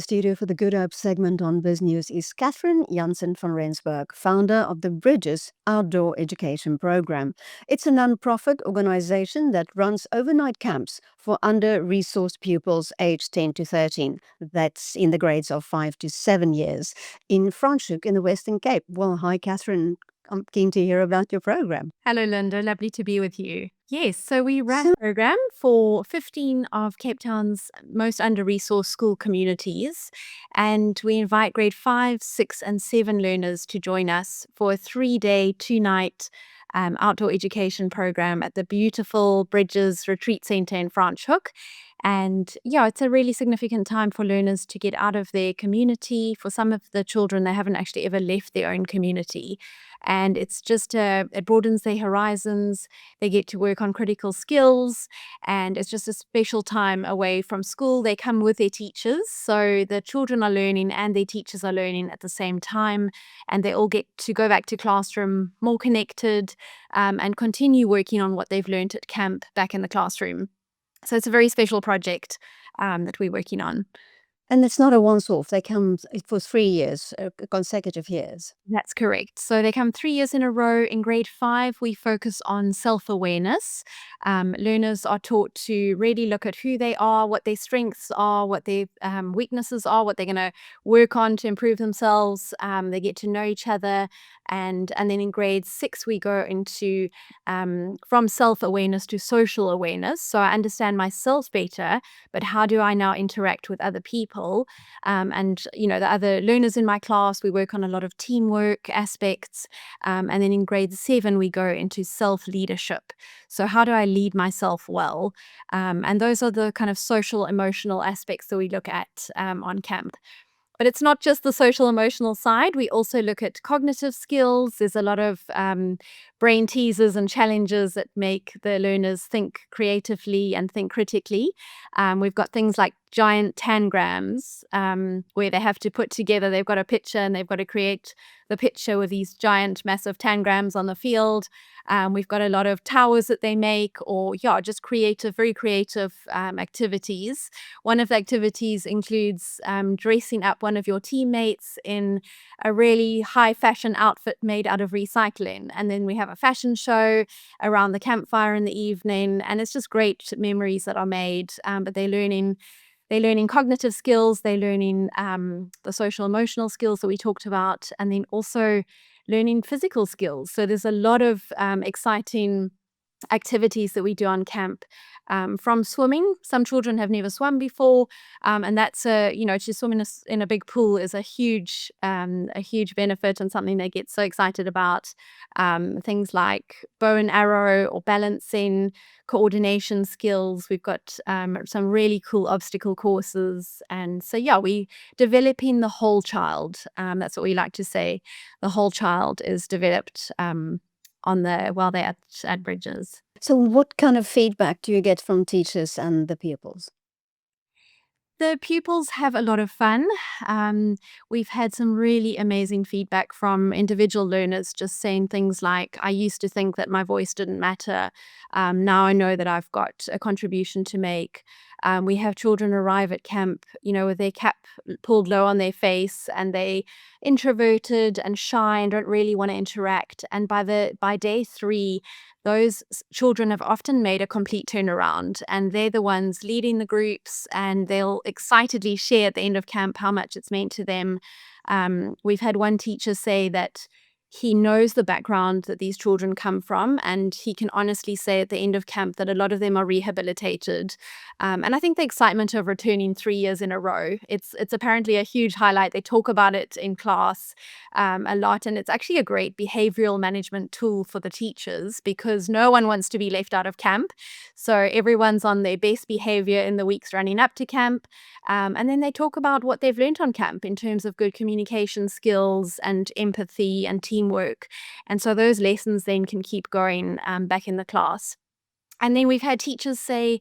studio for the Good Hope segment on BizNews is Janse van Rensburg, founder of the Bridges Outdoor Education Program. It's a non-profit organization that runs overnight camps for under-resourced pupils aged 10 to 13. That's in the grades of 5 to 7 years in Franschhoek in the Western Cape. Well, hi, Catherine. I'm keen to hear about your program. Hello, Linda. Lovely to be with you. Yes, so we run So- a program for 15 of Cape Town's most under-resourced school communities, and we invite grade 5, 6, and 7 learners to join us for a 3-day, 2-night outdoor education program at the beautiful Bridges Retreat Centre in Franschhoek. And yeah, it's a really significant time for learners to get out of their community. For some of the children, they haven't actually ever left their own community. And it's just, it broadens their horizons. They get to work on critical skills, and it's just a special time away from school. They come with their teachers, so the children are learning and their teachers are learning at the same time, and they all get to go back to classroom more connected and continue working on what they've learned at camp back in the classroom. So it's a very special project that we're working on. And it's not a once-off. They come for 3 years, consecutive years. That's correct. So they come 3 years in a row. In grade 5, we focus on self-awareness. Learners are taught to really look at who they are, what their strengths are, what their weaknesses are, what they're going to work on to improve themselves. They get to know each other. And then in grade 6, we go into from self-awareness to social awareness. So I understand myself better, but how do I now interact with other people? And, you know, the other learners in my class, we work on a lot of teamwork aspects. And then in grade 7, we go into self-leadership. So how do I lead myself well? And those are the kind of social, emotional aspects that we look at on camp. But it's not just the social emotional side. We also look at cognitive skills. There's a lot of brain teasers and challenges that make the learners think creatively and think critically. We've got things like giant tangrams where they have to put together, they've got a picture and they've got to create the picture with these giant massive tangrams on the field. We've got a lot of towers that they make, or just very creative activities. One of the activities includes dressing up one of your teammates in a really high fashion outfit made out of recycling. And then we have a fashion show around the campfire in the evening, and it's just great memories that are made. But they're learning cognitive skills, they're learning the social emotional skills that we talked about, and then also learning physical skills. So there's a lot of exciting activities that we do on camp, from swimming. Some children have never swum before, and that's to swim in a big pool is a huge benefit and something they get so excited about. Things like bow and arrow or balancing, coordination skills. We've got some really cool obstacle courses, and so we developing the whole child. That's what we like to say. The whole child is developed while they're at Bridges. So what kind of feedback do you get from teachers and the pupils? The pupils have a lot of fun. We've had some really amazing feedback from individual learners just saying things like, I used to think that my voice didn't matter. Now I know that I've got a contribution to make. We have children arrive at camp, with their cap pulled low on their face, and they introverted and shy and don't really want to interact. And by day 3, those children have often made a complete turnaround, and they're the ones leading the groups, and they'll excitedly share at the end of camp how much it's meant to them. We've had one teacher say that he knows the background that these children come from, and he can honestly say at the end of camp that a lot of them are rehabilitated. And I think the excitement of returning 3 years in a row, it's apparently a huge highlight. They talk about it in class a lot, and it's actually a great behavioral management tool for the teachers because no one wants to be left out of camp. So everyone's on their best behavior in the weeks running up to camp. And then they talk about what they've learned on camp in terms of good communication skills and empathy and teamwork. And so those lessons then can keep going back in the class. And then we've had teachers say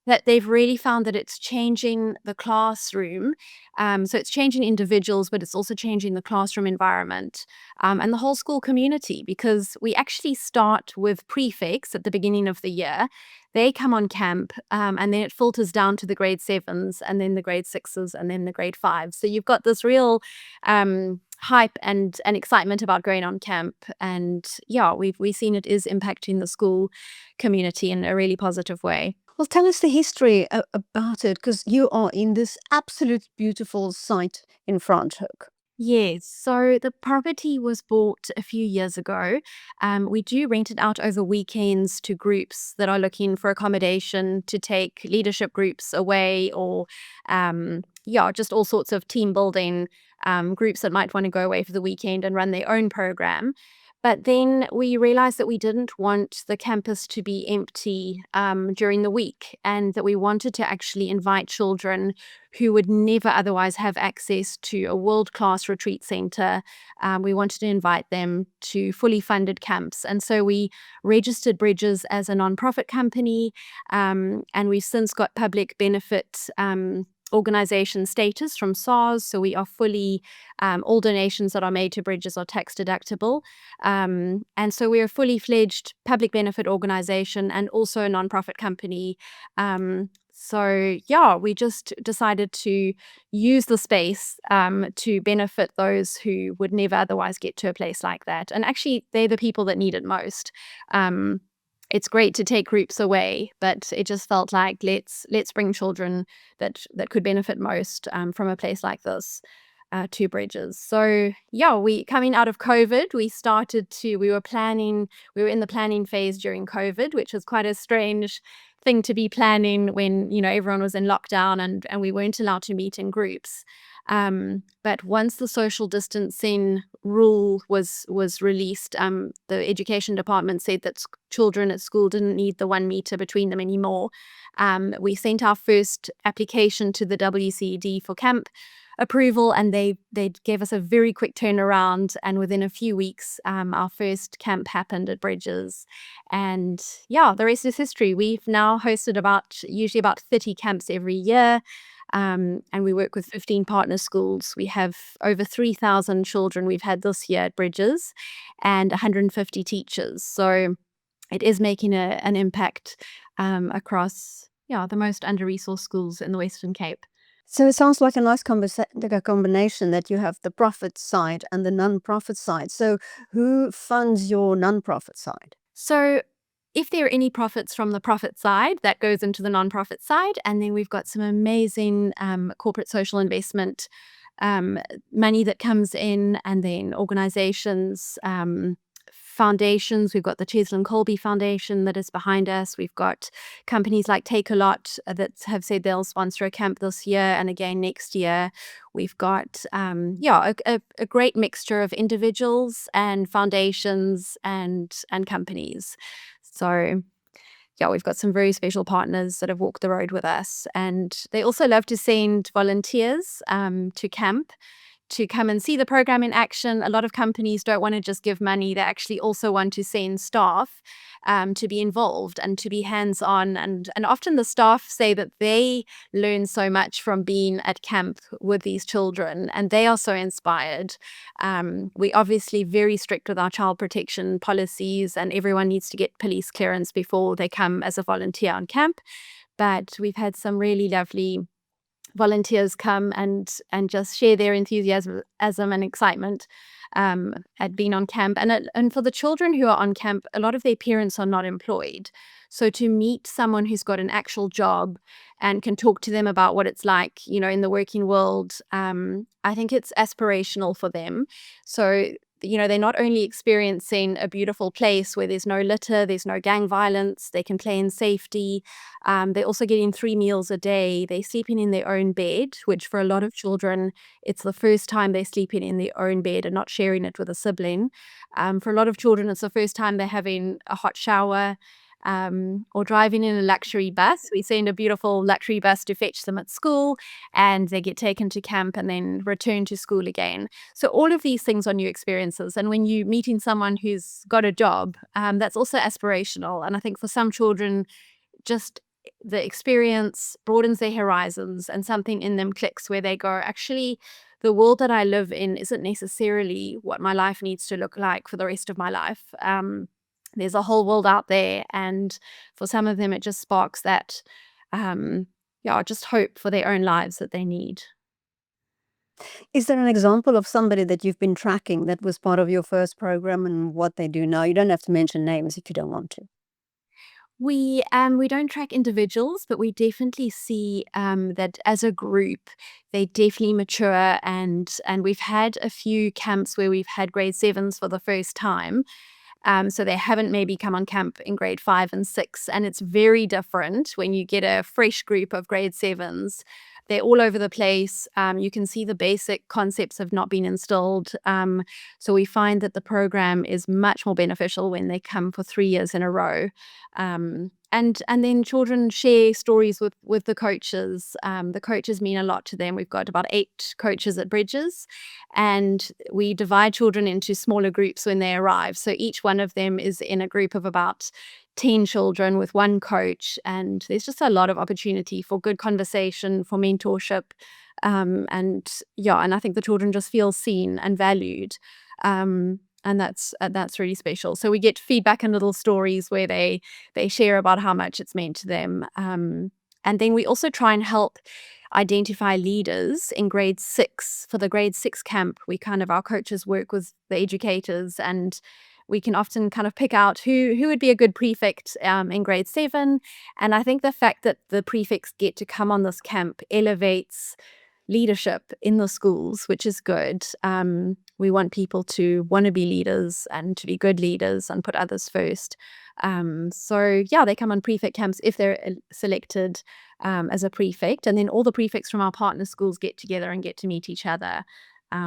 that they've really found that it's changing the classroom. So it's changing individuals, but it's also changing the classroom environment, and the whole school community, because we actually start with prefects at the beginning of the year. They come on camp, and then it filters down to the grade 7s, and then the grade 6s, and then the grade 5s. So you've got this real hype and excitement about going on camp. And yeah, we've seen it is impacting the school community in a really positive way. Well, tell us the history about it, because you are in this absolute beautiful site in Franschhoek. Yes, so the property was bought a few years ago. We do rent it out over weekends to groups that are looking for accommodation to take leadership groups away, or yeah, just all sorts of team building groups that might want to go away for the weekend and run their own program. But then we realized that we didn't want the campus to be empty during the week, and that we wanted to actually invite children who would never otherwise have access to a world-class retreat center. We wanted to invite them to fully funded camps. And so we registered Bridges as a nonprofit company, and we've since got public benefit organization status from SARS. So we are fully, all donations that are made to Bridges are tax deductible. And so we're a fully fledged public benefit organization and also a nonprofit company. So yeah, we just decided to use the space to benefit those who would never otherwise get to a place like that. And actually, they're the people that need it most. It's great to take groups away, but it just felt like let's bring children that could benefit most from a place like this to Bridges. So yeah, we coming out of COVID, we were in the planning phase during COVID, which was quite a strange thing to be planning when, everyone was in lockdown and we weren't allowed to meet in groups. But once the social distancing rule was released, the education department said that children at school didn't need the 1 meter between them anymore. We sent our first application to the WCED for camp approval, and they gave us a very quick turnaround, and within a few weeks our first camp happened at Bridges. And yeah, the rest is history. We've now hosted usually about 30 camps every year. And we work with 15 partner schools. We have over 3,000 children we've had this year at Bridges, and 150 teachers. So it is making an impact across the most under-resourced schools in the Western Cape. So it sounds like a nice combination that you have the profit side and the non-profit side. So who funds your non-profit side? So if there are any profits from the profit side, that goes into the nonprofit side. And then we've got some amazing corporate social investment money that comes in, and then organizations, foundations. We've got the Cheslin Colby Foundation that is behind us. We've got companies like Take a Lot that have said they'll sponsor a camp this year and again next year. We've got a great mixture of individuals and foundations and companies. So yeah, we've got some very special partners that have walked the road with us, and they also love to send volunteers to camp to come and see the program in action. A lot of companies don't want to just give money. They actually also want to send staff to be involved and to be hands-on. And often the staff say that they learn so much from being at camp with these children, and they are so inspired. We're obviously very strict with our child protection policies, and everyone needs to get police clearance before they come as a volunteer on camp. But we've had some really lovely volunteers come and just share their enthusiasm and excitement at being on camp. And for the children who are on camp, a lot of their parents are not employed. So to meet someone who's got an actual job and can talk to them about what it's like, in the working world, I think it's aspirational for them. So they're not only experiencing a beautiful place where there's no litter, there's no gang violence, they can play in safety. They're also getting 3 meals a day. They're sleeping in their own bed, which for a lot of children, it's the first time they're sleeping in their own bed and not sharing it with a sibling. For a lot of children, it's the first time they're having a hot shower. Or driving in a luxury bus. We send a beautiful luxury bus to fetch them at school, and they get taken to camp and then return to school again. So all of these things are new experiences. And when you're meeting someone who's got a job, that's also aspirational. And I think for some children, just the experience broadens their horizons and something in them clicks where they go, actually, the world that I live in isn't necessarily what my life needs to look like for the rest of my life. There's a whole world out there, and for some of them, it just sparks that, just hope for their own lives that they need. Is there an example of somebody that you've been tracking that was part of your first program and what they do now? You don't have to mention names if you don't want to. We don't track individuals, but we definitely see that as a group, they definitely mature, and we've had a few camps where we've had grade sevens for the first time. So they haven't maybe come on camp in grade 5 and 6. And it's very different when you get a fresh group of grade sevens. They're all over the place. You can see the basic concepts have not been instilled. So we find that the program is much more beneficial when they come for 3 years in a row. And then children share stories with the coaches. The coaches mean a lot to them. We've got about 8 coaches at Bridges, and we divide children into smaller groups when they arrive. So each one of them is in a group of about 10 children with one coach, and there's just a lot of opportunity for good conversation, for mentorship, and I think the children just feel seen and valued. And that's really special. So we get feedback and little stories where they share about how much it's meant to them. And then we also try and help identify leaders in grade 6. For the grade 6 camp, our coaches work with the educators, and we can often kind of pick out who would be a good prefect in grade 7. And I think the fact that the prefects get to come on this camp elevates leadership in the schools, which is good. We want people to want to be leaders and to be good leaders and put others first. They come on prefect camps if they're selected as a prefect. And then all the prefects from our partner schools get together and get to meet each other,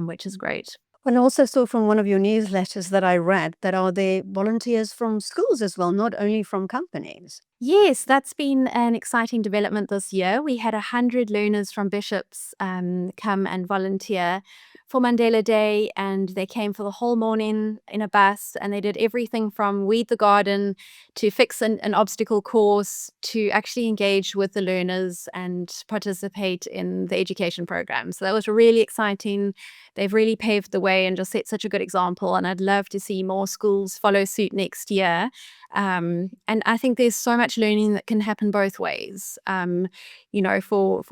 which is great. Well, I also saw from one of your newsletters that I read that are there volunteers from schools as well, not only from companies. Yes, that's been an exciting development this year. We had 100 learners from Bishops come and volunteer for Mandela Day, and they came for the whole morning in a bus, and they did everything from weed the garden to fix an obstacle course to actually engage with the learners and participate in the education program. So that was really exciting. They've really paved the way and just set such a good example, and I'd love to see more schools follow suit next year. And I think there's so much learning that can happen both ways. For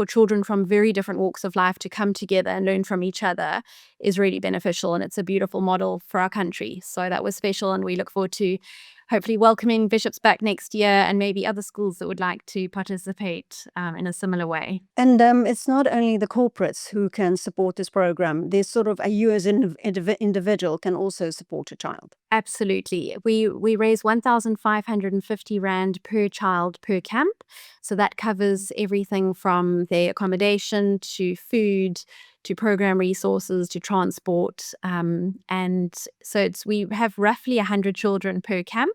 children from very different walks of life to come together and learn from each other is really beneficial, and it's a beautiful model for our country. So that was special, and we look forward to hopefully welcoming Bishops back next year, and maybe other schools that would like to participate in a similar way. And it's not only the corporates who can support this program. There's sort of you as an individual can also support a child. Absolutely. We raise 1,550 Rand per child per camp. So that covers everything from their accommodation to food to program resources to transport. And so we have roughly 100 children per camp.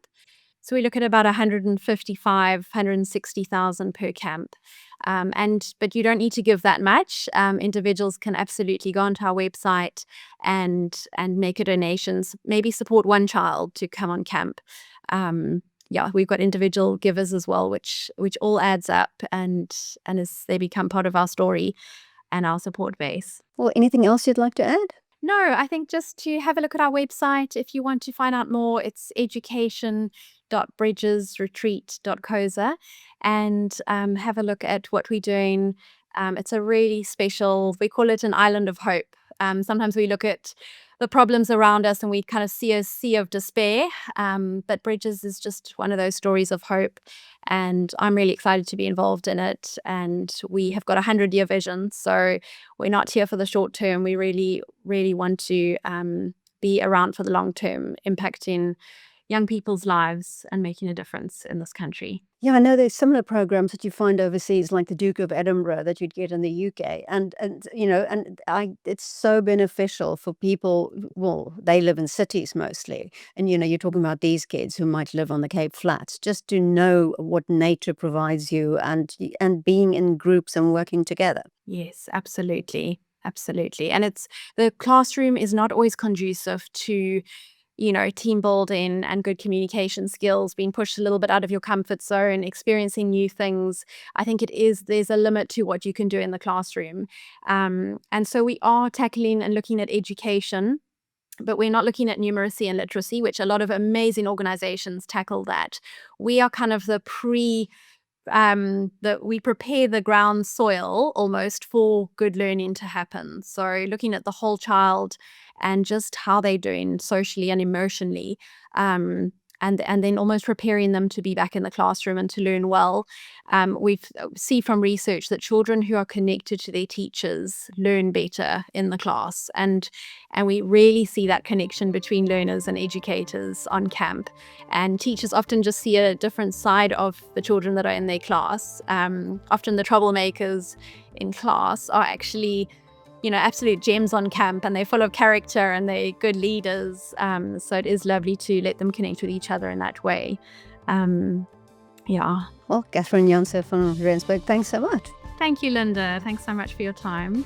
So we look at about 155, 160,000 per camp. But you don't need to give that much. Individuals can absolutely go onto our website and make a donations, maybe support one child to come on camp. We've got individual givers as well, which all adds up and as they become part of our story and our support base. Well, anything else you'd like to add? No, I think just to have a look at our website. If you want to find out more, it's education.bridgesretreat.coza, and have a look at what we're doing. It's a really special, we call it an island of hope. Sometimes we look at the problems around us and we kind of see a sea of despair, but Bridges is just one of those stories of hope, and I'm really excited to be involved in it. And we have got a 100-year vision, so we're not here for the short term. We really, really want to be around for the long term, impacting young people's lives and making a difference in this country. Yeah, I know there's similar programs that you find overseas, like the Duke of Edinburgh, that you'd get in the UK, and it's so beneficial for people. Well, they live in cities mostly, and you're talking about these kids who might live on the Cape Flats, just to know what nature provides you, and being in groups and working together. Yes, absolutely. Absolutely. And the classroom is not always conducive to team building and good communication skills, being pushed a little bit out of your comfort zone, experiencing new things. I think there's a limit to what you can do in the classroom. And so we are tackling and looking at education, but we're not looking at numeracy and literacy, which a lot of amazing organizations tackle that. We are kind of that we prepare the ground soil almost for good learning to happen. So looking at the whole child and just how they're doing socially and emotionally, and then almost preparing them to be back in the classroom and to learn well. We see from research that children who are connected to their teachers learn better in the class, and we really see that connection between learners and educators on camp. And teachers often just see a different side of the children that are in their class. Often the troublemakers in class are actually absolute gems on camp, and they're full of character and they're good leaders. So it is lovely to let them connect with each other in that way. Yeah. Well, Catherine Janse van Rensburg, thanks so much. Thank you, Linda. Thanks so much for your time.